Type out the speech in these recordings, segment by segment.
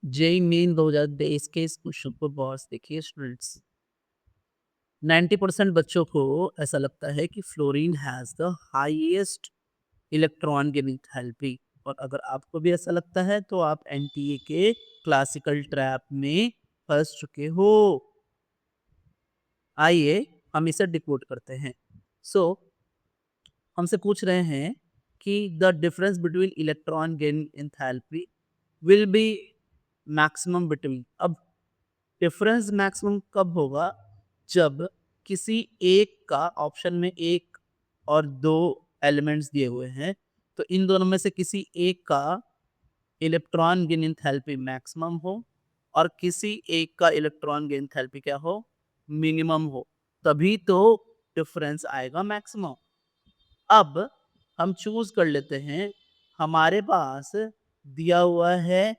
JEE main 2023 के इस question को गौर से देखिए स्टूडेंट्स। 90% बच्चों को ऐसा लगता है कि fluorine has the highest electron gain enthalpy. और अगर आपको भी ऐसा लगता है तो आप एनटीए के क्लासिकल ट्रैप में फंस चुके हो। आइए हम इसे डिकोड करते हैं। सो हमसे पूछ रहे हैं कि the difference between electron gain enthalpy will be maximum between. अब डिफरेंस मैक्सिमम कब होगा? जब किसी एक का ऑप्शन में एक और दो एलिमेंट्स दिए हुए हैं, तो इन दोनों में से किसी एक का इलेक्ट्रॉन गेन एंथैल्पी मैक्सिमम हो और किसी एक का इलेक्ट्रॉन गेन एंथैल्पी क्या हो? मिनिमम हो। तभी तो डिफरेंस आएगा मैक्सिमम। अब हम चूज कर लेते हैं। हमारे पास दिया हुआ है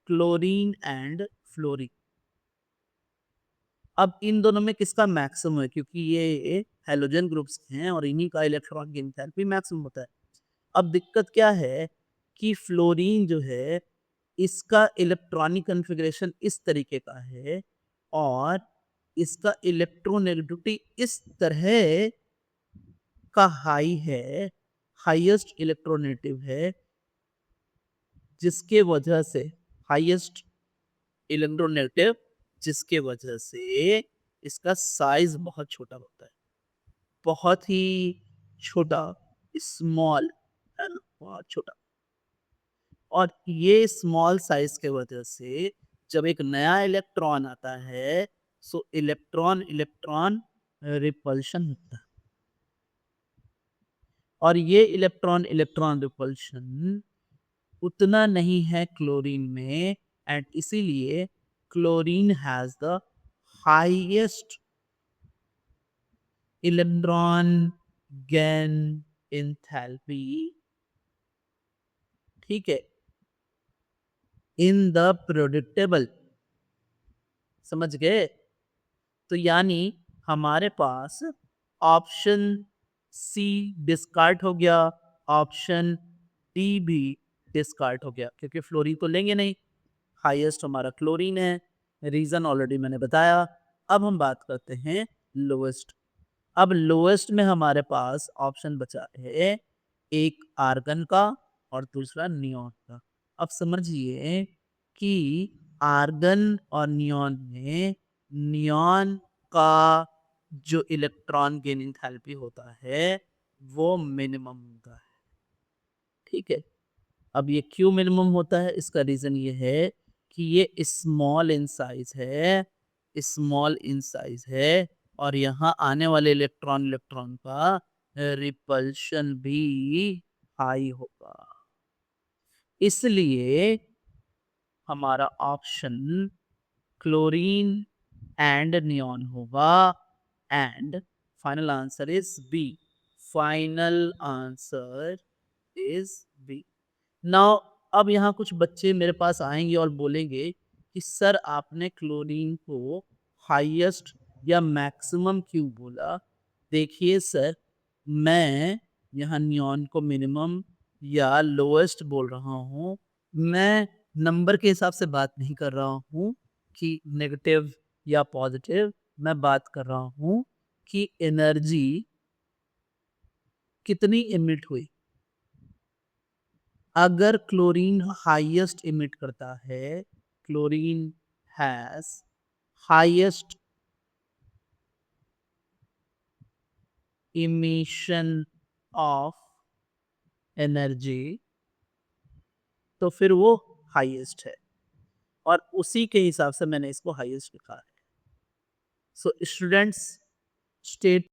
क्लोरीन एंड फ्लोरीन। अब इन दोनों में किसका मैक्सिमम है? क्योंकि ये हैलोजन ग्रुप्स हैं और इन्हीं का इलेक्ट्रॉन की एंथैल्पी मैक्सिमम होता है। अब दिक्कत क्या है कि फ्लोरीन जो है इसका इलेक्ट्रॉनिक कॉन्फ़िगरेशन इस तरीके का है और इसका इलेक्ट्रोनेगेटिविटी इस तरह का हाई है, हाईएस्ट इलेक्ट्रोनेगेटिव है, जिसके वजह से हाईएस्ट इलेक्ट्रोनेगेटिव जिसके वजह से इसका साइज बहुत छोटा होता है। बहुत ही छोटा, स्मॉल, है ना? बहुत छोटा। और ये स्मॉल साइज के वजह से जब एक नया इलेक्ट्रॉन आता है, सो इलेक्ट्रॉन इलेक्ट्रॉन रिपल्शन होता है। और ये इलेक्ट्रॉन इलेक्ट्रॉन रिपल्शन उतना नहीं है क्लोरीन में, एंड इसीलिए chlorine has the highest electron gain enthalpy. ठीक है, इन द प्रोडिक्टेबल। समझ गए? तो यानी हमारे पास ऑप्शन सी डिस्कार्ड हो गया, ऑप्शन डी भी डिस्कार्ड हो गया, क्योंकि फ्लोरीन तो लेंगे नहीं। हाईएस्ट हमारा क्लोरीन है, रीजन ऑलरेडी मैंने बताया। अब हम बात करते हैं लोएस्ट। अब लोएस्ट में हमारे पास ऑप्शन बचा है एक आर्गन का और दूसरा नियॉन का। अब समझिए कि आर्गन और नियॉन में नियॉन का जो इलेक्ट्रॉन गेन एंथैल्पी होता है वो मिनिमम होता है। ठीक है, अब ये क्यों मिनिमम होता है? इसका रीजन ये है कि ये स्मॉल इन साइज है, स्मॉल इन साइज है, और यहाँ आने वाले इलेक्ट्रॉन इलेक्ट्रॉन का रिपल्शन भी हाई होगा। इसलिए हमारा ऑप्शन क्लोरीन एंड नियॉन होगा, and final answer is B. Final answer is B. Now अब यहाँ कुछ बच्चे मेरे पास आएंगे और बोलेंगे कि सर आपने क्लोरीन को हाईएस्ट या मैक्सिमम क्यों बोला? देखिए सर, मैं यहाँ नियॉन को मिनिमम या लोएस्ट बोल रहा हूँ। मैं नंबर के हिसाब से बात नहीं कर रहा हूँ कि नेगेटिव या पॉजिटिव। मैं बात कर रहा हूँ कि एनर्जी कितनी इमिट हुई। अगर क्लोरीन हाईएस्ट इमिट करता है, chlorine has highest emission of energy, तो फिर वो हाईएस्ट है, और उसी के हिसाब से मैंने इसको हाईएस्ट लिखा है। So students, state